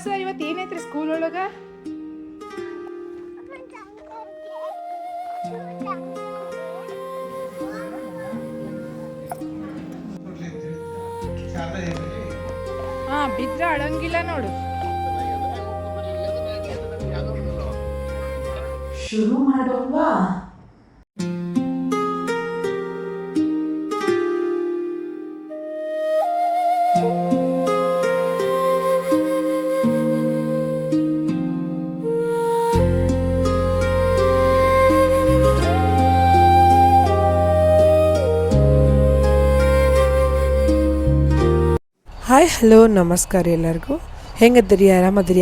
Sir ಇವತ್ತು ಏನೈತ್ರಿ school ಒಳಗೆ? ಹಾಂ, ಬಿದ್ರೆ ಅಳಂಗಿಲ್ಲ ನೋಡು. ಶುರು ಮಾಡೋಲ್ವಾ? ಹಾಯ್ ಹಲೋ ನಮಸ್ಕಾರ ಎಲ್ಲರಿಗೂ. ಹೆಂಗದಿರಿ?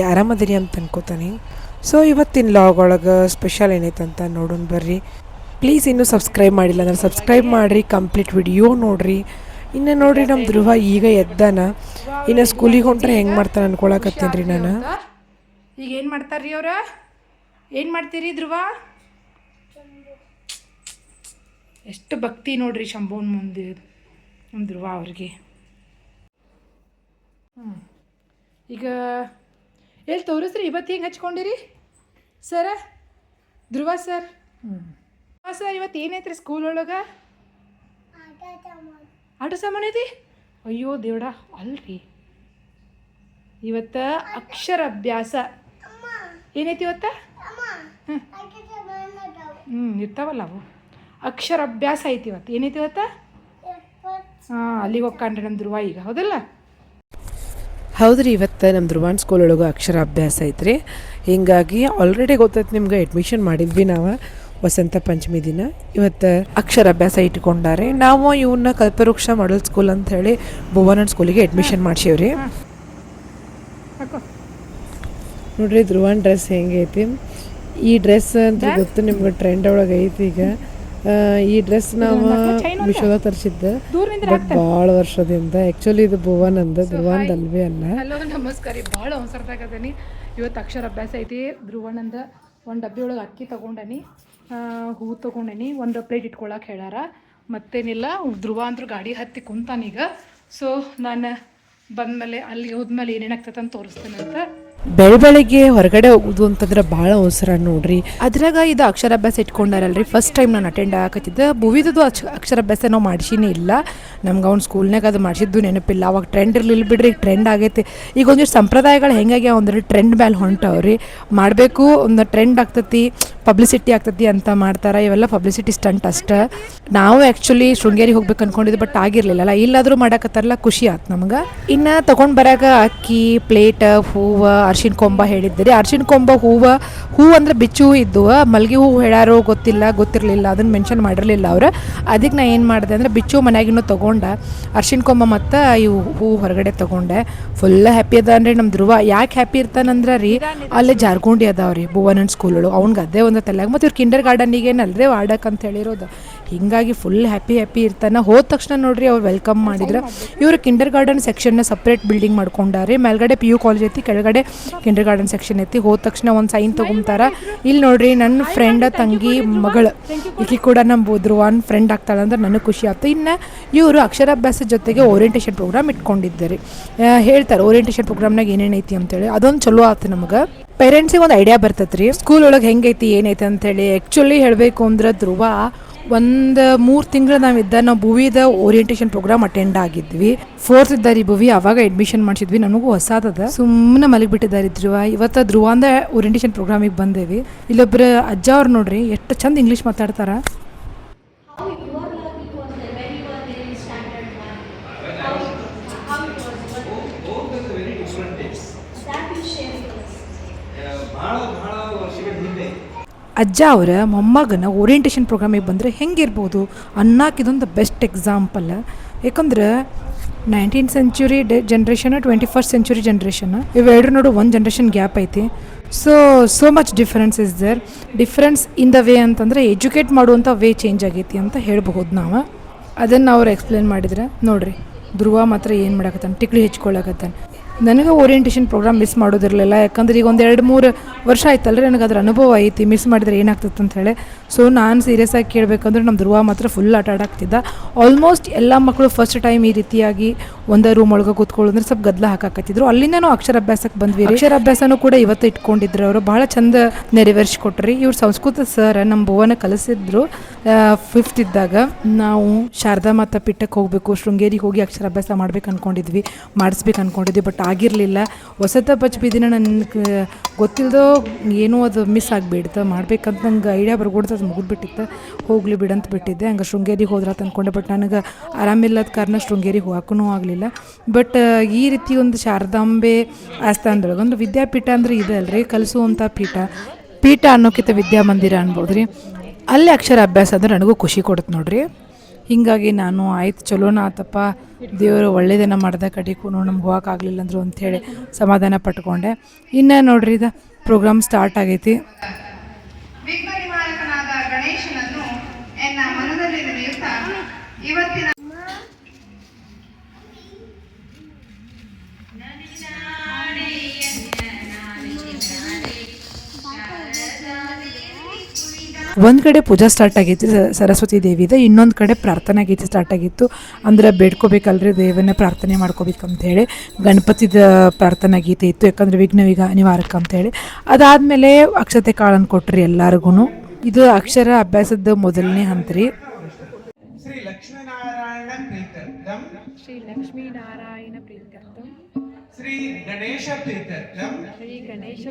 ಆರಾಮದಿರಿ ಅಂತ ಅನ್ಕೋತಾನೆ. ಸೊ ಇವತ್ತಿನ ಲಾಗ್ ಒಳಗೆ ಸ್ಪೆಷಲ್ ಏನೈತೆ ಅಂತ ನೋಡೋಣ ಬರ್ರಿ. ಪ್ಲೀಸ್ ಇನ್ನೂ ಸಬ್ಸ್ಕ್ರೈಬ್ ಮಾಡಿಲ್ಲ ಅಂದರೆ ಸಬ್ಸ್ಕ್ರೈಬ್ ಮಾಡಿರಿ, ಕಂಪ್ಲೀಟ್ ವಿಡಿಯೋ ನೋಡಿರಿ. ಇನ್ನು ನೋಡಿರಿ ನಮ್ಮ ಧ್ರುವ ಈಗ ಎದ್ದಾನ. ಇನ್ನು ಸ್ಕೂಲಿಗೆ ಹೊಂಟ್ರೆ ಹೆಂಗೆ ಮಾಡ್ತಾನೆ ಅನ್ಕೊಳಕತ್ತೀನಿ ರೀ ನಾನು. ಈಗ ಏನು ಮಾಡ್ತಾರ್ರಿ ಅವ್ರ? ಏನು ಮಾಡ್ತೀರಿ ಧ್ರುವ? ಎಷ್ಟು ಭಕ್ತಿ ನೋಡ್ರಿ ಶಂಭುನ್ ಮುಂದೆ ನಮ್ಮ ಧ್ರುವ ಅವ್ರಿಗೆ. ಈಗ ಎಲ್ಲಿ ತೋರಿಸ್ರಿ ಇವತ್ತು ಹೆಂಗೆ ಹಚ್ಕೊಂಡಿರಿ ಸರ? ಧ್ರುವ ಸರ್. ಸರ್ ಇವತ್ತು ಏನೈತ್ರಿ ಸ್ಕೂಲ್ ಒಳಗೆ? ಆಟ ಸಾಮಾನು ಐತಿ? ಅಯ್ಯೋ ದೇವಡ ಅಲ್ರಿ, ಇವತ್ತು ಅಕ್ಷರಾಭ್ಯಾಸ ಏನೈತಿ ಇವತ್ತ? ಇರ್ತಾವಲ್ಲ ಅವು. ಅಕ್ಷರಾಭ್ಯಾಸ ಐತಿ ಇವತ್ತು. ಏನೈತಿ ಇವತ್ತ? ಹಾಂ, ಅಲ್ಲಿಗೆ ಹೋಗ್ಕೊಂಡ್ರಿ ನಮ್ಮ ಧ್ರುವ ಈಗ, ಹೌದಲ್ಲ? ಹೌದ್ರಿ, ಇವತ್ತು ನಮ್ಮ ಧ್ರುವನ್ ಸ್ಕೂಲ್ ಒಳಗೆ ಅಕ್ಷರಾಭ್ಯಾಸ ಐತ್ರಿ. ಹೀಗಾಗಿ ಆಲ್ರೆಡಿ ಗೊತ್ತೈತೆ ನಿಮ್ಗೆ, ಅಡ್ಮಿಷನ್ ಮಾಡಿದ್ವಿ ನಾವು ವಸಂತ ಪಂಚಮಿ ದಿನ. ಇವತ್ತು ಅಕ್ಷರಾಭ್ಯಾಸ ಇಟ್ಕೊಂಡಾರೆ. ನಾವು ಇವನ್ನ ಕಲ್ಪವೃಕ್ಷ ಮಾಡಲ್ ಸ್ಕೂಲ್ ಅಂತ ಹೇಳಿ ಭುವನನ್ ಸ್ಕೂಲಿಗೆ ಅಡ್ಮಿಷನ್ ಮಾಡ್ಸೀವ್ರಿ. ನೋಡ್ರಿ ಧ್ರುವನ್ ಡ್ರೆಸ್ ಹೆಂಗೈತಿ. ಈ ಡ್ರೆಸ್ ಅಂತ ಗೊತ್ತು ನಿಮ್ಗೆ, ಟ್ರೆಂಡ್ ಒಳಗೆ ಐತಿ ಈಗ. ಈ ಡ್ರೆಸ್ ನಾವು ಮಿಶೋದಾಗ ತರಿಸಿದ್ದೆ, ಬಟ್ ಭಾಳ ವರ್ಷದಿಂದ. ಆ್ಯಕ್ಚುಲಿ ಇದು ಭುವನ್ ಅಂದ, ಧ್ರುವಂದ ಅಲ್ವೇ ಅಲ್ಲ. ಹಲೋ ನಮಸ್ಕಾರ. ಭಾಳ ಅವಸರದಾಗದನಿ. ಇವತ್ತು ಅಕ್ಷರಾಭ್ಯಾಸ ಐತಿ. ಧ್ರುವನಂದ ಒಂದು ಡಬ್ಬಿ ಒಳಗೆ ಅಕ್ಕಿ ತೊಗೊಂಡನಿ, ಹೂ ತೊಗೊಂಡನಿ, ಒಂದು ಪ್ಲೇಟ್ ಇಟ್ಕೊಳಕ್ಕೆ ಹೇಳ್ಯಾರ. ಮತ್ತೇನಿಲ್ಲ, ಧ್ರುವ ಅಂದ್ರೂ ಗಾಡಿ ಹತ್ತಿ ಕುಂತಾನೀಗ. ಸೊ ನಾನು ಬಂದಮೇಲೆ ಅಲ್ಲಿಗೆ ಹೋದ್ಮೇಲೆ ಏನೇನಾಗ್ತದೆ ಅಂತ ತೋರಿಸ್ತೇನೆ ಅಂತ. ಬೆಳಗ್ಗೆ ಹೊರಗಡೆ ಹೋಗೋದು ಅಂತಂದ್ರೆ ಭಾಳ ಅವಸರ ನೋಡ್ರಿ. ಅದ್ರಾಗ ಇದು ಅಕ್ಷರಾಭ್ಯಾಸ ಇಟ್ಕೊಂಡಾರಲ್ರಿ. ಫಸ್ಟ್ ಟೈಮ್ ನಾನು ಅಟೆಂಡ್ ಆಗತ್ತಿದ್ದೆ. ಭುವಿದು ಅಕ್ಷರಾಭ್ಯಾಸ ನಾವು ಮಾಡಿಸಿನೇ ಇಲ್ಲ. ನಮ್ಗೆ ಅವ್ನು ಸ್ಕೂಲ್ನಾಗ ಅದು ಮಾಡಿಸಿದ್ದು ನೆನಪಿಲ್ಲ. ಅವಾಗ ಟ್ರೆಂಡ್ ಇರಲಿಲ್ಲ ಬಿಡ್ರಿ, ಟ್ರೆಂಡ್ ಆಗೈತಿ. ಈಗ ಒಂದಿಷ್ಟು ಸಂಪ್ರದಾಯಗಳು ಹೆಂಗಾಗ್ಯಾವ ಅಂದ್ರೆ ಟ್ರೆಂಡ್ ಮೇಲೆ ಹೊಂಟವ್ರಿ. ಮಾಡಬೇಕು, ಒಂದು ಟ್ರೆಂಡ್ ಆಗ್ತತಿ, ಪಬ್ಲಿಸಿಟಿ ಆಗ್ತತಿ ಅಂತ ಮಾಡ್ತಾರೆ. ಇವೆಲ್ಲ ಪಬ್ಲಿಸಿಟಿ ಸ್ಟಂಟ್ ಅಷ್ಟೇ. ನಾವು ಆ್ಯಕ್ಚುಲಿ ಶೃಂಗೇರಿಗೆ ಹೋಗ್ಬೇಕು ಅನ್ಕೊಂಡಿದ್ದು, ಬಟ್ ಆಗಿರಲಿಲ್ಲ. ಇಲ್ಲಾದರೂ ಮಾಡಕತ್ತಾರಲ್ಲ, ಖುಷಿ ಆಯ್ತು ನಮ್ಗೆ. ಇನ್ನು ತೊಗೊಂಡು ಬರಾಗ ಅಕ್ಕಿ, ಪ್ಲೇಟ್, ಹೂವು, ಅರ್ಶಿಣ ಕೊಂಬ ಹೇಳಿದ್ರಿ. ಅರ್ಶಿಣ ಕೊಂಬ ಹೂವು ಅಂದ್ರೆ ಬಿಚ್ಚು ಹೂ ಇದ್ದುವ, ಮಲ್ಗೆ ಹೂವು ಹೇಳಾರೋ ಗೊತ್ತಿರಲಿಲ್ಲ, ಅದನ್ನು ಮೆನ್ಷನ್ ಮಾಡಿರಲಿಲ್ಲ ಅವ್ರು. ಅದಕ್ಕೆ ನಾ ಏನು ಮಾಡಿದೆ ಅಂದರೆ ಬಿಚ್ಚು ಮನೆಯಾಗಿನೂ ತೊಗೊಂಡೆ, ಅರ್ಶಿಣ ಕೊಂಬ ಮತ್ತು ಇವು ಹೂವು ಹೊರಗಡೆ ತೊಗೊಂಡೆ. ಫುಲ್ ಹ್ಯಾಪಿ ಅದ ಅಂದರೆ ನಮ್ಮ ಧ್ರುವ. ಯಾಕೆ ಹ್ಯಾಪಿ ಇರ್ತಾನಂದ್ರೆ ರೀ, ಅಲ್ಲೇ ಜಾರ್ಗುಂಡಿ ಅದಾವ್ರಿ ಭುವನನ್ ಸ್ಕೂಲಳು. ಅವ್ನಿಗೆ ಅದೇ ಒಂದು ತಲೆಯಾಗ, ಮತ್ತು ಇವ್ರು ಕಿಂಡರ್ ಗಾರ್ಡನಿಗೆ ಏನಲ್ರಿ ಆಡಕ್ಕೆ ಅಂತ ಹೇಳಿರೋದು. ಹೀಗಾಗಿ ಫುಲ್ ಹ್ಯಾಪಿ ಇರ್ತಾನೆ. ಹೋದ ತಕ್ಷಣ ನೋಡ್ರಿ ಅವ್ರು ವೆಲ್ಕಮ್ ಮಾಡಿದ್ರು. ಇವರು ಕಿಂಡರ್ ಗಾರ್ಡನ್ ಸೆಕ್ಷನ್ನ ಸಪ್ರೇಟ್ ಬಿಲ್ಡಿಂಗ್ ಮಾಡ್ಕೊಂಡಾರೆ. ಮೇಲ್ಗಡೆ PU ಕಾಲೇಜ್ ಐತಿ, ಕೆಳಗಡೆ ಕಿಂಡರ್ ಗಾರ್ಡನ್ ಸೆಕ್ಷನ್ ಐತಿ. ಹೋದ ತಕ್ಷಣ ಒಂದು ಸೈನ್ ತೊಗೊಂತಾರ. ಇಲ್ಲಿ ನೋಡ್ರಿ ನನ್ನ ಫ್ರೆಂಡ್ ತಂಗಿ ಮಗಳು, ಈಕಿ ಕೂಡ ನಮ್ಮ ಧ್ರುವನ್ ಫ್ರೆಂಡ್ ಆಗ್ತಾಳೆ ಅಂದ್ರೆ ನನಗೆ ಖುಷಿ ಆಗ್ತದೆ. ಇನ್ನು ಇವರು ಅಕ್ಷರಾಭ್ಯಾಸದ ಜೊತೆಗೆ ಓರಿಯೆಂಟೇಷನ್ ಪ್ರೋಗ್ರಾಮ್ ಇಟ್ಕೊಂಡಿದ್ದಾರೆ. ಹೇಳ್ತಾರೆ ಓರಿಯೆಂಟೇಷನ್ ಪ್ರೋಗ್ರಾಮ್ನಾಗ ಏನೇನೈತಿ ಅಂತೇಳಿ. ಅದೊಂದು ಚಲೋ ಆಯ್ತು ನಮಗೆ. ಪೇರೆಂಟ್ಸಿಗೆ ಒಂದು ಐಡಿಯಾ ಬರ್ತೈತೆ ರೀ ಸ್ಕೂಲ್ ಒಳಗೆ ಹೆಂಗೈತಿ ಏನೈತೆ ಅಂತೇಳಿ. ಆ್ಯಕ್ಚುಲಿ ಹೇಳಬೇಕು ಅಂದ್ರೆ ಧ್ರುವ ಒಂದು 3 ತಿಂಗಳು ನಾವು ಭುವಿದ ಓರಿಯೆಂಟೇಷನ್ ಪ್ರೋಗ್ರಾಮ್ ಅಟೆಂಡ್ ಆಗಿದ್ವಿ. 4th ಇದ್ದಾರೆ ಭುವಿ, ಅವಾಗ ಅಡ್ಮಿಷನ್ ಮಾಡಿಸಿದ್ವಿ. ನನಗೂ ಹೊಸಾದದ, ಸುಮ್ಮನೆ ಮಲಗಿಬಿಟ್ಟಿದ್ದಾರೆ ಧ್ರುವ. ಇವತ್ತು ಧ್ರುವಂದ ಓರಿಯೆಂಟೇಷನ್ ಪ್ರೋಗ್ರಾಮಿಗೆ ಬಂದೇವಿ. ಇಲ್ಲೊಬ್ಬರು ಅಜ್ಜ ಅವ್ರು ನೋಡ್ರಿ ಎಷ್ಟು ಚಂದ ಇಂಗ್ಲೀಷ್ ಮಾತಾಡ್ತಾರ. ಅಜ್ಜ ಅವರ ಮೊಮ್ಮಗನ ಓರಿಯೆಂಟೇಷನ್ ಪ್ರೋಗ್ರಾಮಿಗೆ ಬಂದರೆ ಹೆಂಗಿರ್ಬೋದು ಅನ್ನಕ್ಕೆ ಇದೊಂದು ಬೆಸ್ಟ್ ಎಕ್ಸಾಂಪಲ್. ಯಾಕಂದ್ರೆ 19th century generation, 21st century generation, ಇವೆರಡು ನೋಡು ಒಂದು ಜನ್ರೇಷನ್ ಗ್ಯಾಪ್ ಐತಿ. So much difference is there. Difference in the way ಅಂತಂದರೆ ಎಜುಕೇಟ್ ಮಾಡುವಂಥ ವೇ ಚೇಂಜ್ ಆಗೈತಿ ಅಂತ ಹೇಳ್ಬಹುದು ನಾವು. ಅದನ್ನು ಅವ್ರು ಎಕ್ಸ್ಪ್ಲೇನ್ ಮಾಡಿದ್ರೆ ನೋಡ್ರಿ ಧ್ರುವ ಮಾತ್ರ ಏನು ಮಾಡಕತ್ತಾನೆ, ಟಿಕ್ಲಿ ಹೆಚ್ಕೊಳ್ಳಕತ್ತಾನೆ. ನನಗೆ ಓರಿಯೆಂಟೇಷನ್ ಪ್ರೋಗ್ರಾಮ್ ಮಿಸ್ ಮಾಡೋದಿರಲಿಲ್ಲ, ಯಾಕಂದ್ರೆ ಈಗ ಒಂದು 2-3 ವರ್ಷ ಆಯ್ತಲ್ರಿ ನನಗೆ ಅದ್ರ ಅನುಭವ ಐತಿ ಮಿಸ್ ಮಾಡಿದ್ರೆ ಏನಾಗ್ತದೆ ಅಂತ ಹೇಳಿ. ಸೊ ನಾನು ಸೀರಿಯಸ್ ಆಗಿ ಕೇಳಬೇಕಂದ್ರೆ ನಮ್ಮ ಧ್ರುವ ಮಾತ್ರ ಫುಲ್ ಆಟ ಆಡಾಕ್ತಿದ್ದ. ಆಲ್ಮೋಸ್ಟ್ ಎಲ್ಲ ಮಕ್ಕಳು ಫಸ್ಟ್ ಟೈಮ್ ಈ ರೀತಿಯಾಗಿ ಒಂದೇ ರೂಮ್ ಒಳಗೆ ಕೂತ್ಕೊಳ್ಳೋದ್ರೆ ಸ್ವಲ್ಪ ಗದ್ದಲ ಹಾಕಾಕತ್ತಿದ್ರು. ಅಲ್ಲಿಂದ ನಾವು ಅಕ್ಷರಾಭ್ಯಾಸಕ್ಕೆ ಬಂದ್ವಿ. ಅಕ್ಷರಾಭ್ಯಾಸನೂ ಕೂಡ ಇವತ್ತು ಇಟ್ಕೊಂಡಿದ್ರು. ಅವರು ಭಾಳ ಚಂದ ನೆರವೇರಿಸಿಕೊಟ್ರಿ. ಇವ್ರು ಸಂಸ್ಕೃತ ಸರ್ ನಮ್ಮ ಭುವನ ಕಲಿಸಿದ್ರು. 5th ಇದ್ದಾಗ ನಾವು ಶಾರದಾ ಮಾತಾ ಪೀಠಕ್ಕೆ ಹೋಗಬೇಕು, ಶೃಂಗೇರಿಗೆ ಹೋಗಿ ಅಕ್ಷರಾಭ್ಯಾಸ ಮಾಡ್ಬೇಕು ಅಂದ್ಕೊಂಡಿದ್ವಿ, ಮಾಡಿಸ್ಬೇಕು ಅಂದ್ಕೊಂಡಿದ್ವಿ. ಬಟ್ ಆಗಿರಲಿಲ್ಲ. ಹೊಸತ ಬೀದಿನ ನನಗೆ ಗೊತ್ತಿಲ್ಲದೋ ಏನೋ ಅದು ಮಿಸ್ ಆಗಿಬಿಡ್ತು. ಮಾಡ್ಬೇಕಂತ ನಂಗೆ ಐಡಿಯಾ ಬರ್ಕೊಡ್ತು, ಅದು ಮುಗಿದ್ಬಿಟ್ಟಿತ್ತು. ಹೋಗಲಿ ಬಿಡಂತ ಬಿಟ್ಟಿದ್ದೆ. ಹಂಗೆ ಶೃಂಗೇರಿಗೆ ಹೋದ್ರೆ ಅಂತ ಅಂದ್ಕೊಂಡೆ. ಬಟ್ ನನಗೆ ಆರಾಮಿಲ್ಲದ ಕಾರಣ ಶೃಂಗೇರಿಗೆ ಹೋಗೋಕ್ಕೂ ಆಗಲಿಲ್ಲ. ಬಟ್ ಈ ರೀತಿ ಒಂದು ಶಾರದಾಂಬೆ ಆಸ್ಥಾನದೊಳಗೆ ಒಂದು ವಿದ್ಯಾಪೀಠ ಅಂದರೆ ಇದೆ ಅಲ್ರಿ, ಕಲಿಸುವಂಥ ಪೀಠ ಅನ್ನೋಕ್ಕಿಂತ ವಿದ್ಯಾಮಂದಿರ ಅನ್ಬೋದು ರೀ. ಅಲ್ಲಿ ಅಕ್ಷರಾಭ್ಯಾಸ ಅಂದ್ರೆ ನನಗೂ ಖುಷಿ ಕೊಡುತ್ತೆ ನೋಡ್ರಿ. ಹೀಗಾಗಿ ನಾನು ಆಯ್ತು ಚಲೋನ ಆತಪ್ಪ, ದೇವರು ಒಳ್ಳೇದೇನ ಮಾಡ್ದೆ, ಕಡೆಗೂ ನಮ್ಗೆ ಹೋಗೋಕ್ಕಾಗಲಿಲ್ಲ ಅಂದರು ಅಂಥೇಳಿ ಸಮಾಧಾನ ಪಟ್ಕೊಂಡೆ. ಇನ್ನು ನೋಡ್ರಿ ಇದು ಪ್ರೋಗ್ರಾಮ್ ಸ್ಟಾರ್ಟ್ ಆಗೈತಿ. ವಿಘ್ನ ನಿವಾರಕನಾದ ಗಣೇಶನನ್ನು ಎನ್ನ ಮನದಲ್ಲಿ ನೆನೆಯುತ್ತಾ ಇವತ್ತಿನ ಒಂದು ಕಡೆ ಪೂಜಾ ಸ್ಟಾರ್ಟ್ ಆಗೈತಿ ಸರಸ್ವತಿ ದೇವಿದ, ಇನ್ನೊಂದು ಕಡೆ ಪ್ರಾರ್ಥನಾ ಗೀತೆ ಸ್ಟಾರ್ಟ್ ಆಗಿತ್ತು. ಅಂದ್ರೆ ಬೇಡ್ಕೋಬೇಕಲ್ರಿ ದೇವನ್ನ ಪ್ರಾರ್ಥನೆ ಮಾಡ್ಕೋಬೇಕಂತ ಹೇಳಿ ಗಣಪತಿದ ಪ್ರಾರ್ಥನಾ ಗೀತೆ ಇತ್ತು, ಯಾಕಂದರೆ ವಿಘ್ನ ನಿವಾರಕ ಅಂತೇಳಿ. ಅದಾದಮೇಲೆ ಅಕ್ಷತೆ ಕಾಳನ್ನು ಕೊಟ್ರಿ ಎಲ್ಲರಿಗೂ. ಇದು ಅಕ್ಷರ ಅಭ್ಯಾಸದ ಮೊದಲನೇ ಹಂತ ರೀ. ಶ್ರೀ ಲಕ್ಷ್ಮೀನಾರಾಯಣ ಪ್ರೀತ್ಯರ್ಥಂ ಶ್ರೀ ಲಕ್ಷ್ಮೀನಾರಾಯಣ ಪ್ರೀತ್ಯರ್ಥಂ ಶ್ರೀ ಗಣೇಶ ಪ್ರೀತ್ಯರ್ಥಂ ಶ್ರೀ ಗಣೇಶ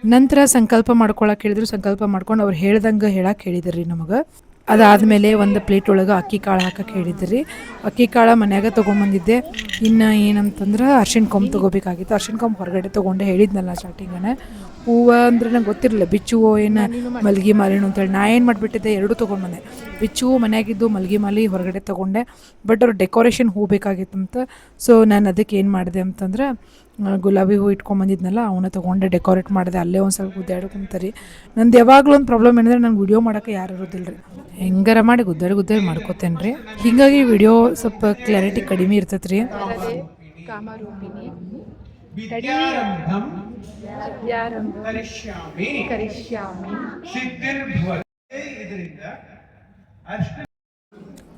ನಂತರ ಸಂಕಲ್ಪ ಮಾಡ್ಕೊಳಕ್ಕೆ ಹೇಳಿದ್ರು. ಸಂಕಲ್ಪ ಮಾಡ್ಕೊಂಡು ಅವ್ರು ಹೇಳ್ದಂಗೆ ಹೇಳಕ್ಕೆ ಹೇಳಿದ್ರಿ ನಮಗೆ. ಅದಾದಮೇಲೆ ಒಂದು ಪ್ಲೇಟ್ ಒಳಗೆ ಅಕ್ಕಿ ಕಾಳು ಹಾಕಕ್ಕೆ ಹೇಳಿದ್ರಿ. ಅಕ್ಕಿ ಕಾಳು ಮನ್ಯಾಗ ತೊಗೊಂಬಂದಿದ್ದೆ. ಇನ್ನು ಏನಂತಂದ್ರೆ ಅರ್ಶಿಣ ಕೊಂಬು ತೊಗೋಬೇಕಾಗಿತ್ತು. ಅರ್ಶಿಣ ಕೊಂಬು ಹೊರಗಡೆ ತೊಗೊಂಡೆ, ಹೇಳಿದ್ನಲ್ಲ ಸ್ಟಾರ್ಟಿಂಗನೇ. ಹೂವು ಅಂದರೆ ನಂಗೆ ಗೊತ್ತಿರಲಿಲ್ಲ, ಬಿಚ್ಚು ಹೂವು ಏನು ಮಲ್ಗಿ ಮಾಲಿನೂ ಅಂತೇಳಿ. ನಾ ಏನು ಮಾಡಿಬಿಟ್ಟಿದ್ದೆ, 2 ತೊಗೊಂಡ್ಬಂದೆ. ಬಿಚ್ಚು ಹೂವು ಮನೆಯಾಗಿದ್ದು, ಮಲ್ಗಿ ಮಾಲಿ ಹೊರಗಡೆ ತೊಗೊಂಡೆ. ಬಟ್ ಅವ್ರು ಡೆಕೋರೇಷನ್ ಹೂ ಬೇಕಾಗಿತ್ತಂತ. ಸೊ ನಾನು ಅದಕ್ಕೆ ಏನು ಮಾಡಿದೆ ಅಂತಂದ್ರೆ ಗುಲಾಬಿ ಹೂ ಇಟ್ಕೊಂಬಂದಿದ್ನಲ್ಲ ಅವನ್ನ ತೊಗೊಂಡೆ, ಡೆಕೋರೇಟ್ ಮಾಡಿದೆ. ಅಲ್ಲೇ ಒಂದು ಸ್ವಲ್ಪ ಗುದ್ದಾಡ್ಕೊಂತಾರೆ. ನಂದು ಯಾವಾಗಲೂ ಒಂದು ಪ್ರಾಬ್ಲಮ್ ಏನಂದರೆ ನಂಗೆ ವಿಡಿಯೋ ಮಾಡೋಕ್ಕೆ ಯಾರು ಇರೋದಿಲ್ಲ ರೀ. ಹೆಂಗಾರ ಮಾಡಿ ಗುದ್ದಾಡಿ ಮಾಡ್ಕೋತೇನೆ ರೀ. ಹೀಗಾಗಿ ವಿಡಿಯೋ ಸ್ವಲ್ಪ ಕ್ಲಾರಿಟಿ ಕಡಿಮೆ ಇರ್ತೈತೆ ರೀ. ಕಾಮರೂಪಿಣಿ ವಿದ್ಯಾರಂಭಂ ಕರಿಷ್ಯಾಮಿ ಸಿದ್ಧಿರ್ಭವತಿ. ಇದರಿಂದ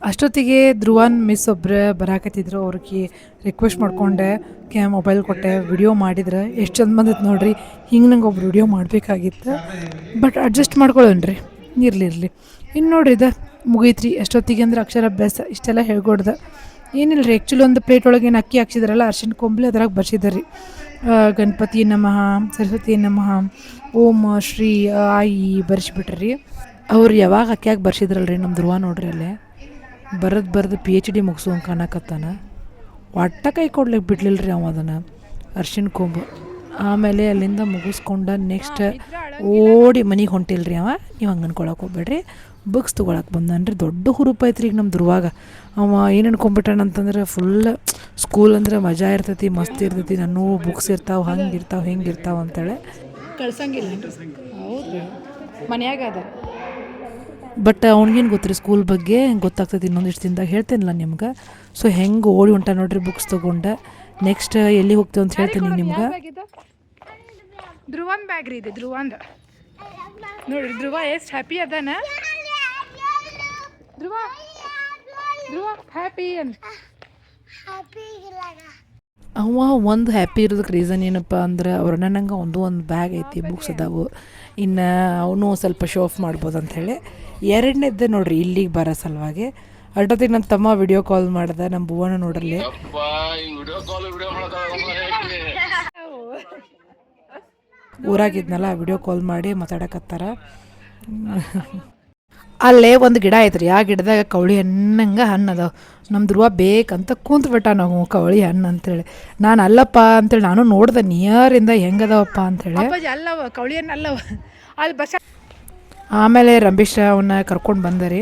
ಅಷ್ಟೊತ್ತಿಗೆ ಧ್ರುವನ್ ಮಿಸ್ ಒಬ್ಬರು ಬರಾಕತ್ತಿದ್ರು. ಅವ್ರಿಗೆ ರಿಕ್ವೆಸ್ಟ್ ಮಾಡ್ಕೊಂಡೆ, ಮೊಬೈಲ್ ಕೊಟ್ಟೆ, ವಿಡಿಯೋ ಮಾಡಿದ್ರೆ ಎಷ್ಟು ಚಂದ ಬಂದಿತ್ತು ನೋಡ್ರಿ. ಹಿಂಗೆ ನಂಗೆ ಒಬ್ರು ವಿಡಿಯೋ ಮಾಡಬೇಕಾಗಿತ್ತು, ಬಟ್ ಅಡ್ಜಸ್ಟ್ ಮಾಡ್ಕೊಳ್ಳೋಣ್ರಿ, ಇರಲಿ. ಇನ್ನು ನೋಡ್ರಿ ಇದು ಮುಗೀತ್ರಿ. ಅಷ್ಟೊತ್ತಿಗೆ ಅಂದ್ರೆ ಅಕ್ಷರಾಭ್ಯಾಸ ಇಷ್ಟೆಲ್ಲ ಹೇಳ್ಕೊಡ್ದೆ. ಏನಿಲ್ಲ ರೀ, ಆ್ಯಕ್ಚುಲಿ ಒಂದು ಪ್ಲೇಟ್ ಒಳಗೆ ಏನು ಅಕ್ಕಿ ಹಾಕ್ಸಿದ್ರಲ್ಲ, ಅರ್ಶಿಣ ಕೊಂಬ್ಲಿ ಅದ್ರಾಗ ಬರ್ಸಿದ್ದಾರೆ ರೀ. ಗಣಪತಿ ನಮಃ, ಸರಸ್ವತಿ ನಮಃ, ಓಂ ಶ್ರೀ ಆಯಿ ಬರ್ಸಿಬಿಟ್ರಿ. ಅವ್ರು ಯಾವಾಗ ಅಕ್ಕಿಯಾಗಿ ಬರ್ಸಿದ್ರಲ್ರಿ ನಮ್ಮ ಧ್ರುವ ನೋಡ್ರಿ, ಅಲ್ಲೇ ಬರೆದು PhD ಮುಗಿಸೋಂಗೆ ಕಾಣಕತ್ತಾನ. ಒಟ್ಟ ಕೈ ಕೊಡ್ಲಿಕ್ಕೆ ಬಿಡ್ಲಿಲ್ಲ ರೀ ಅವ ಅದನ್ನು, ಅರ್ಶಿಣ ಕೊಂಬು. ಆಮೇಲೆ ಅಲ್ಲಿಂದ ಮುಗಿಸ್ಕೊಂಡ ನೆಕ್ಸ್ಟ್ ಓಡಿ ಮನೆಗೆ ಹೊಂಟಿಲ್ರಿ ಅವ. ನೀವು ಹಂಗೆ ಅನ್ಕೊಳಕ್ಕೆ ಹೋಗ್ಬೇಡ್ರಿ, ಬುಕ್ಸ್ ತೊಗೊಳಕ್ಕೆ ಬಂದನ್ರಿ. ದೊಡ್ಡ ಹುರುಪ ಐತ್ರಿ ಈಗ ನಮ್ಮ ಧ್ರುವಾಗ. ಅವ ಏನು ಅನ್ಕೊಂಬಿಟ್ಟಾನ ಅಂತಂದ್ರೆ ಫುಲ್ ಸ್ಕೂಲ್ ಅಂದ್ರೆ ಮಜಾ ಇರ್ತೈತಿ, ಮಸ್ತ್ ಇರ್ತೈತಿ, ನಾನು ಬುಕ್ಸ್ ಇರ್ತಾವೆ, ಹಿಂಗೆ ಇರ್ತಾವೆ ಅಂತೇಳಿ ಕಳ್ಸಂಗಿಲ್ಲ. ಹೌದು, ಮನ್ಯಾಗ ಅದ. ಬಟ್ ಅವ್ನಿಗೇನು ಗೊತ್ತಿರಿ ಸ್ಕೂಲ್ ಬಗ್ಗೆ, ಗೊತ್ತಾಗ್ತೈತಿ ಇನ್ನೊಂದಿಷ್ಟು ದಿನದಾಗ, ಹೇಳ್ತೇನಲ್ಲ ನಿಮ್ಗೆ. ಸೊ ಹೆಂಗೆ ಓಡಿ ಹೊಂಟ ನೋಡ್ರಿ ಬುಕ್ಸ್ ತೊಗೊಂಡೆ. ನೆಕ್ಸ್ಟ್ ಎಲ್ಲಿ ಹೋಗ್ತೇವೆ ಅಂತ ಹೇಳ್ತೀನಿ ನಿಮ್ಗೆ. ಧ್ರುವನ್ ಬ್ಯಾಗ್ ರೀ ಇದೆ, ಧ್ರುವಂದ ನೋಡ್ರಿ. ಧ್ರುವ ಎಷ್ಟು ಹ್ಯಾಪಿ ಅದಾನ. ಧ್ರುವ ಹ್ಯಾಪಿ ಅಂತ. ಅವ ಒಂದು ಹ್ಯಾಪಿ ಇರೋದಕ್ಕೆ ರೀಸನ್ ಏನಪ್ಪ ಅಂದ್ರೆ ಅವ್ರ ನಂಗೆ ಒಂದು ಬ್ಯಾಗ್ ಐತಿ, ಬುಕ್ಸ್ ಅದಾವು. ಇನ್ನು ಅವನು ಸ್ವಲ್ಪ ಶೋ ಆಫ್ ಮಾಡ್ಬೋದು ಅಂಥೇಳಿ. ಎರಡನೇದ್ದೆ ನೋಡ್ರಿ ಇಲ್ಲಿಗೆ ಬರೋ ಸಲುವಾಗಿ. ಅಷ್ಟೊತ್ತಿಗೆ ನನ್ನ ತಮ್ಮ ವಿಡಿಯೋ ಕಾಲ್ ಮಾಡ್ದೆ, ನಮ್ಮ ಭುವನ ನೋಡ್ರಲ್ಲಿ ಊರಾಗಿದ್ನಲ್ಲ, ವಿಡಿಯೋ ಕಾಲ್ ಮಾಡಿ ಮಾತಾಡಕತ್ತಾರ. ಅಲ್ಲೇ ಒಂದು ಗಿಡ ಐತ್ರಿ, ಆ ಗಿಡದಾಗ ಕವಳಿ ಹಣ್ಣಂಗೆ ಹಣ್ಣು ಅದಾವ. ನಮ್ಮ ಧ್ರುವ ಬೇಕಂತ ಕೂತ್ಬಿಟ್ಟ ನಾವು ಕವಳಿ ಹಣ್ಣು ಅಂತೇಳಿ. ನಾನು ಅಲ್ಲಪ್ಪ ಅಂತೇಳಿ ನಾನು ನೋಡ್ದೆ ನಿಯರಿಂದ ಹೆಂಗದವಪ್ಪ ಅಂಥೇಳಿ. ಅಲ್ಲವ ಕವಳಿ ಹಣ್ಣು ಅಲ್ಲವ ಅಲ್ಲಿ ಬಸ್. ಆಮೇಲೆ ರಂಬೀಶ್ ಅವನ್ನ ಕರ್ಕೊಂಡು ಬಂದರಿ.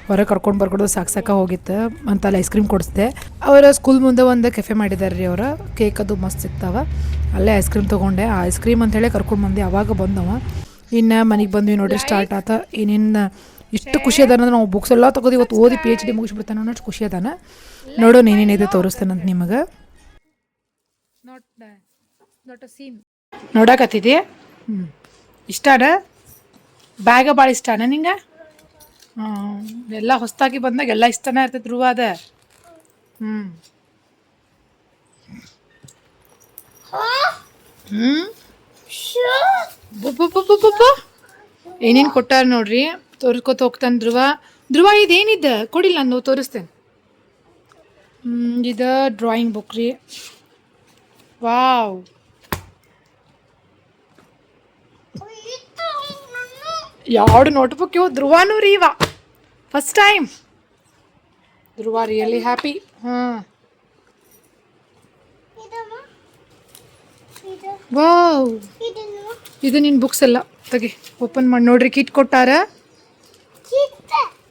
ಹೊರಗೆ ಕರ್ಕೊಂಡು ಬರ್ಕೊಡೋದು ಸಾಕು ಹೋಗಿತ್ತು ಅಂತ ಅಲ್ಲಿ ಐಸ್ ಕ್ರೀಮ್ ಕೊಡಿಸ್ದೆ. ಅವರ ಸ್ಕೂಲ್ ಮುಂದೆ ಒಂದು ಕೆಫೆ ಮಾಡಿದ್ದಾರೆ ರೀ ಅವರು, ಕೇಕ್ ಅದು ಮಸ್ತ್ ಸಿಗ್ತಾವ. ಅಲ್ಲೇ ಐಸ್ ಕ್ರೀಮ್ ತೊಗೊಂಡೆ. ಆ ಐಸ್ ಕ್ರೀಮ್ ಅಂತೇಳಿ ಕರ್ಕೊಂಡು ಬಂದೆ. ಅವಾಗ ಬಂದವ. ಇನ್ನು ಮನೆಗೆ ಬಂದ್ವಿ ನೋಡ್ರಿ, ಸ್ಟಾರ್ಟ್ ಆತ. ಏನೇನು ಇಷ್ಟು ಖುಷಿ ಅದಾನ ಅಂದ್ರೆ ನಾವು ಬುಕ್ಸ್ ಎಲ್ಲ ತೊಗೋದು ಇವತ್ತು ಓದಿ PhD ಮುಗಿಸ್ಬಿಡ್ತಾನೆ ಅನ್ನೋಷ್ಟು ಖುಷಿ ಅದಾನ. ನೋಡೋ ಏನೇನಿದೆ ತೋರಿಸ್ತೇನಂತ ನಿಮಗೆ. Not a scene ನೋಡಕತ್ತಿದ್ದಿ. ಇಷ್ಟಾನ ಬ್ಯಾಗ ಭಾಳ ಇಷ್ಟಾನ ನಿಂಗೆ? ಎಲ್ಲ ಹೊಸ್ದಾಗಿ ಬಂದಾಗ ಎಲ್ಲ ಇಷ್ಟನೇ ಇರ್ತೈತೆ ಧ್ರುವ ಅದ. ಏನೇನು ಕೊಟ್ಟಾರ ನೋಡ್ರಿ, ತೋರಿಸ್ಕೊತ ಹೋಗ್ತಾನೆ ಧ್ರುವ. ಧ್ರುವ ಇದೇನಿದ್ದ ಕೊಡಿಲ್ಲ ನಾನು ತೋರಿಸ್ತೇನೆ. ಇದು ಡ್ರಾಯಿಂಗ್ ಬುಕ್ ರೀ. ವಾವ್, ಎರಡು ನೋಟ್ಬುಕ್ ಇವು ಧ್ರುವನೂ ರೀ ಇವ ಫಸ್ಟ್ ಟೈಮ್. ಧ್ರುವ ರಿಯಲಿ ಹ್ಯಾಪಿ. ವಾವ್, ಇದು ನಿನ್ನ ಬುಕ್ಸ್ ಎಲ್ಲ ತೆಗಿ ಓಪನ್ ಮಾಡಿ ನೋಡ್ರಿ. ಕಿಟ್ ಕೊಟ್ಟಾರ.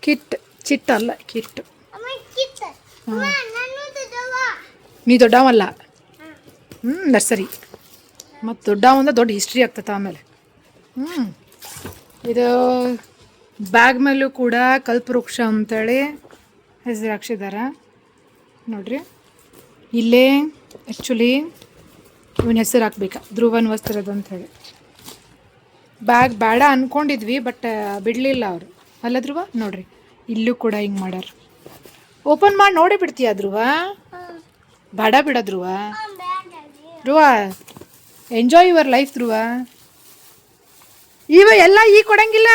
ಕಿಟ್ ಚಿಟ್ ಅಲ್ಲ ಕಿಟ್. ನೀ ದೊಡ್ಡವಲ್ಲ. ನರ್ಸರಿ ಮತ್ತು ದೊಡ್ಡವಂದ ದೊಡ್ಡ ಹಿಸ್ಟ್ರಿ ಆಗ್ತದೆ ಆಮೇಲೆ. ಇದು ಬ್ಯಾಗ್ ಮೇಲೂ ಕೂಡ ಕಲ್ಪವೃಕ್ಷ ಅಂತೇಳಿ ಹೆಸರು ಹಾಕ್ಸಿದ್ದಾರೆ ನೋಡ್ರಿ. ಇಲ್ಲೇ ಆ್ಯಕ್ಚುಲಿ ಇವನ ಹೆಸರು ಹಾಕ್ಬೇಕಾ, ಧ್ರುವನ್ ವಸ್ತ್ರದ ಅಂಥೇಳಿ. ಬ್ಯಾಗ್ ಬೇಡ ಅಂದ್ಕೊಂಡಿದ್ವಿ ಬಟ್ ಬಿಡಲಿಲ್ಲ ಅವರು. ಅಲ್ಲ ಧ್ರುವ ನೋಡ್ರಿ, ಇಲ್ಲೂ ಕೂಡ ಹಿಂಗೆ ಮಾಡ್ಯಾರ. ಓಪನ್ ಮಾಡಿ ನೋಡಿ ಬಿಡ್ತೀಯ ಧ್ರುವ? ಬೇಡ ಬಿಡ ಧ್ರುವ. ಧ್ರುವ ಎಂಜಾಯ್ ಯುವರ್ ಲೈಫ್ ಧ್ರುವ. ಇವ ಎಲ್ಲ ಈಗ ಕೊಡಂಗಿಲ್ಲ.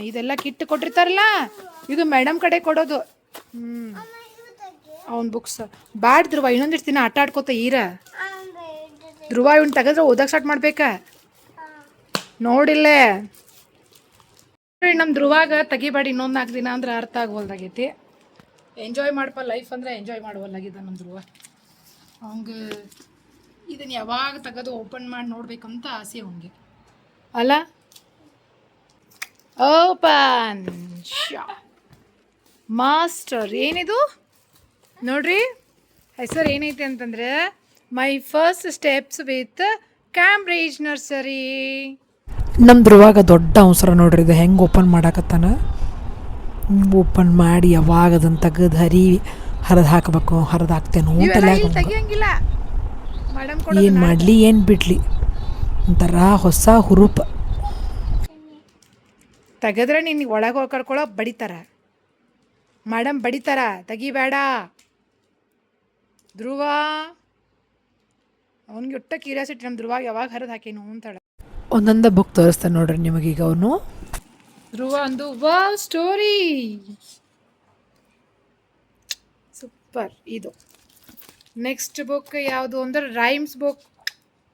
ಇದೆಲ್ಲ ಕಿಟ್ ಕೊಟ್ಟಿರ್ತಾರಲ್ಲ, ಇದು ಮೇಡಮ್ ಕಡೆ ಕೊಡೋದು. ಅವ್ನ ಬುಕ್ಸ್ ಬ್ಯಾಡ್ ಧ್ರುವ. ಇನ್ನೊಂದಿರ್ತೀನಿ ಆಟ ಆಡ್ಕೋತ ಈರ. ಧ್ರುವ ಇವನ್ ತೆಗೆದ್ರೆ ಓದಕ್ಕೆ ಸ್ಟಾರ್ಟ್ ಮಾಡ್ಬೇಕಾ? ನೋಡಿಲ್ಲೇ ನಮ್ಮ ಧ್ರುವಾಗ ತೆಗಿಬೇಡ ಇನ್ನೊಂದು 4 ದಿನ ಅಂದ್ರೆ ಅರ್ಥ ಆಗೋಲ್ದಾಗೈತಿ. ಎಂಜಾಯ್ ಮಾಡಪ್ಪ ಲೈಫ್ ಅಂದರೆ ಎಂಜಾಯ್ ಮಾಡುವಲ್ಲಾಗಿದ್ದ ನಮ್ಮ ಧ್ರುವ. ಅವಂಗೆ ಇದನ್ನು ಯಾವಾಗ ತೆಗೆದು ಓಪನ್ ಮಾಡಿ ನೋಡ್ಬೇಕಂತ ಆಸೆ ಅವನಿಗೆ ಅಲ್ಲ. ಓಪನ್ ಮಾಸ್ಟರ್ ಏನಿದು ನೋಡ್ರಿ, ಹೆಸರು ಏನೈತೆ ಅಂತಂದ್ರೆ my first steps with Cambridge nursery. ನಮ್ಮ ಧ್ರುವಾಗ ದೊಡ್ಡ ಅವಸರ ನೋಡ್ರಿ. ಇದು ಹೆಂಗೆ ಓಪನ್ ಮಾಡಾಕತ್ತಾನ. ಓಪನ್ ಮಾಡಿ ಯಾವಾಗ ಅದನ್ನು ತೆಗೆದು ಹರಿದು ಹಾಕಬೇಕು. ಹರಿದು ಹಾಕ್ತೇನೋ ತೆಗಿಯಂಗಿಲ್ಲ. ಏನು ಮಾಡಲಿ ಏನು ಬಿಡಲಿ ಒಂಥರ ಹೊಸ ಹುರುಪು. ತೆಗೆದ್ರೆ ನಿನಗೆ ಒಳಗೆ ಕರ್ಕೊಳ್ಳೋ ಬಡಿತಾರ. ಮೇಡಮ್ ಬಡಿತಾರ, ತೆಗಿಬೇಡ ಧ್ರುವ. ಅವ್ನಿಗೆ ಒಟ್ಟ ಕ್ಯೂರಿಯಾಸಿಟಿ ನಮ್ಮ ಧ್ರುವಾಗ ಯಾವಾಗ ಹರಿದು ಹಾಕೇನು ಅಂತಾಳೆ. ಒಂದೊಂದು ಬುಕ್ ತೋರಿಸ್ತಾನೆ ನೋಡ್ರಿ ನಿಮಗೀಗ ಅವನು. ಧ್ರುವ ಒಂದು ವಾವ್ ಸ್ಟೋರಿ ಸೂಪರ್. ಇದು ನೆಕ್ಸ್ಟ್ ಬುಕ್ ಯಾವುದು ಅಂದ್ರೆ ರೈಮ್ಸ್ ಬುಕ್.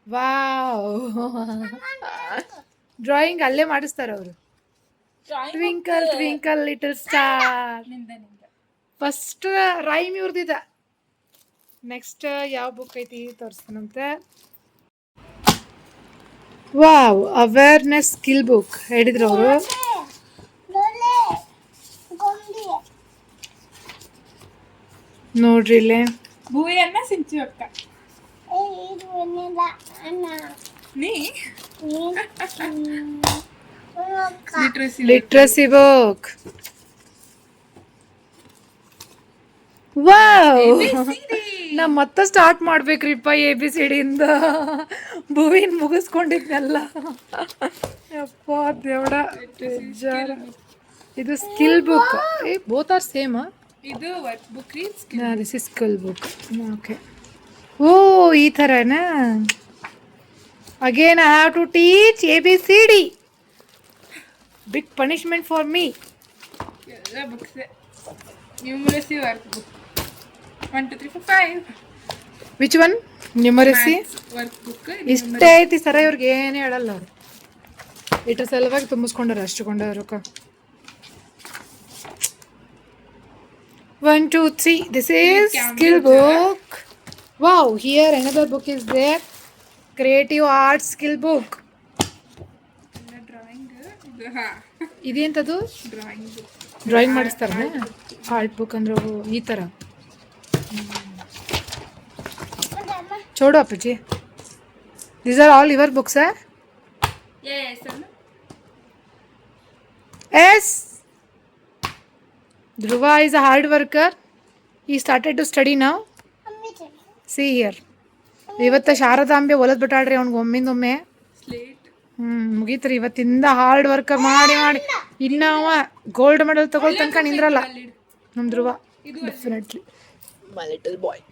ವಾವ್, ಡ್ರಾಯಿಂಗ್ ಅಲ್ಲೇ ಮಾಡಿಸ್ತಾರೆ ಅವರು. Twinkle twinkle little star first rhyme ಇವ್ರದಿದ. ನೆಕ್ಸ್ಟ್ ಯಾವ ಬುಕ್ ಐತಿ ತೋರಿಸ್ತಾನಂತೆ. ವಾವ್, ಅವೇರ್ನೆಸ್ ಸ್ಕಿಲ್ ಬುಕ್ ಹೇಳಿದ್ರು ಅವರು. ನೋಡ್ರಿ ಇಲ್ಲೇ ಭೂಯನ್ನ ಸಿಂಚು ಅಕ್ಕ ಲಿಟ್ರಸಿ ಬುಕ್. ವಾವ್, ನಾ ಮತ್ತೆ ಸ್ಟಾರ್ಟ್ ಮಾಡ್ಬೇಕ್ರಿಪ್ಪ ABCD ಇಂದ. ಭೂವಿನ ಮುಗಿಸ್ಕೊಂಡಿದ್ನೆಲ್ಲ. ಯಪ್ಪ ದೇವಡ. ಇದು skill book. Both are same. ಇದು ವರ್ಕ್ ಬುಕ್ ರೀ. This is skill book. Okay. ಓ ಈ ಥರನಾ. Again I have to teach ABCD. Big punishment for me. ಎಲ್ಲ books numeracy work book 1 2 3 4 5. Which one? Numeracy work book ಇಷ್ಟೇ ಐತಿ ಸರ. ಇವ್ರಿಗೆ ಏನೇ ಹೇಳಲ್ಲ ಅವರು. ಇಟ್ರ ಸಲುವಾಗಿ ತುಂಬಿಸ್ಕೊಂಡಾರ ಅಷ್ಟುಕೊಂಡ ರೊಕ್ಕ. 1 2 3. This is skill book. Wow, here another book is there. Creative Arts skill book. Drawing. ಇದೆಂತದು? Drawing book. ಡ್ರಾಯಿಂಗ್ ಮಾಡಿಸ್ತಾರ. ಆರ್ಟ್ ಬುಕ್ ಅಂದ್ರೆ ಈ ಥರ. छोड़ो Appaji. These are all your books, eh? Yes. Yes. Dhruva is a hard worker. He started to study now. See here. ಇವತ್ತು ಶಾರದಾಂಬೆ ಹೊಲದ್ ಬಿಟ್ಟಾಳ್ರಿ ಅವ್ನಿಗೆ ಒಮ್ಮಿಂದೊಮ್ಮೆ. Slate ಮುಗೀತ್ರಿ ಇವತ್ತಿಂದ ಹಾರ್ಡ್ ವರ್ಕ್ ಮಾಡಿ ಮಾಡಿ ಇನ್ನು ಅವ ಗೋಲ್ಡ್ ಮೆಡಲ್ ತಗೊಳ್ ತನಕ ನಿಂದ್ರಲ್ಲ ನಮ್ಮ ಧ್ರುವ. ಡೆಫಿನೆಟ್ಲಿ ಮೈ ಲಿಟಲ್ ಬಾಯ್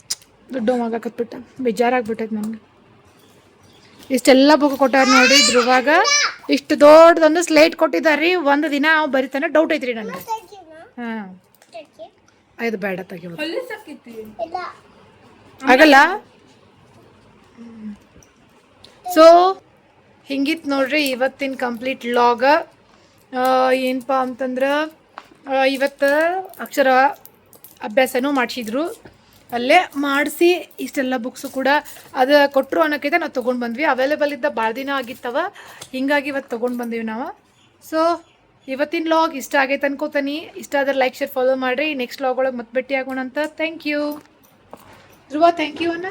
ದೊಡ್ಡ ಮಗಾಕತ್ಬಿಟ್ಟ, ಬೇಜಾರಾಗ್ಬಿಟ್ಟೈತೆ ನನಗೆ. ಇಷ್ಟೆಲ್ಲ ಬುಕ್ ಕೊಟ್ಟಾರ ನೋಡ್ರಿ ಧ್ರುವಾಗ. ಇಷ್ಟು ದೊಡ್ಡದೊಂದು ಸ್ಲೇಟ್ ಕೊಟ್ಟಿದ್ದಾರೆ. ಒಂದು ದಿನ ಅವ್ ಬರಿತಾನೆ ಡೌಟ್ ಐತ್ರಿ ನನಗೆ. ಹಾಂ ಅದು ಬೇಡ ತೆಗಿಬೋದು, ಹೊಲಿಸಕ್ಕಿತ್ತು. ಆಗಲ್ಲ. ಸೊ ಹಿಂಗಿತ್ತು ನೋಡ್ರಿ ಇವತ್ತಿನ ಕಂಪ್ಲೀಟ್ ಲಾಗ. ಏನಪ್ಪ ಅಂತಂದ್ರೆ ಇವತ್ತು ಅಕ್ಷರ ಅಭ್ಯಾಸನೂ ಮಾಡಿಸಿದ್ರು. ಅಲ್ಲೇ ಮಾಡಿಸಿ ಇಷ್ಟೆಲ್ಲ ಬುಕ್ಸು ಕೂಡ ಅದು ಕೊಟ್ಟರು ಅನ್ನೋಕ್ಕಿಂತ ನಾವು ತೊಗೊಂಡು ಬಂದ್ವಿ. ಅವೈಲೇಬಲ್ ಇದ್ದ ಭಾಳ ದಿನ ಆಗಿತ್ತವ, ಹಿಂಗಾಗಿ ಇವತ್ತು ತೊಗೊಂಡು ಬಂದೀವಿ ನಾವು. ಸೊ ಇವತ್ತಿನ ಲಾಗ್ ಇಷ್ಟ ಆಗೈತೆ ಅನ್ಕೋತೀನಿ. ಇಷ್ಟ ಆದ್ರೆ ಲೈಕ್ ಶೇರ್ ಫಾಲೋ ಮಾಡಿರಿ. ನೆಕ್ಸ್ಟ್ ಲಾಗ್ ಒಳಗೆ ಮತ್ತೆ ಭೇಟಿ ಆಗೋಣ ಅಂತ. Thank you Dhruva. Thank you ಅಣ್ಣ.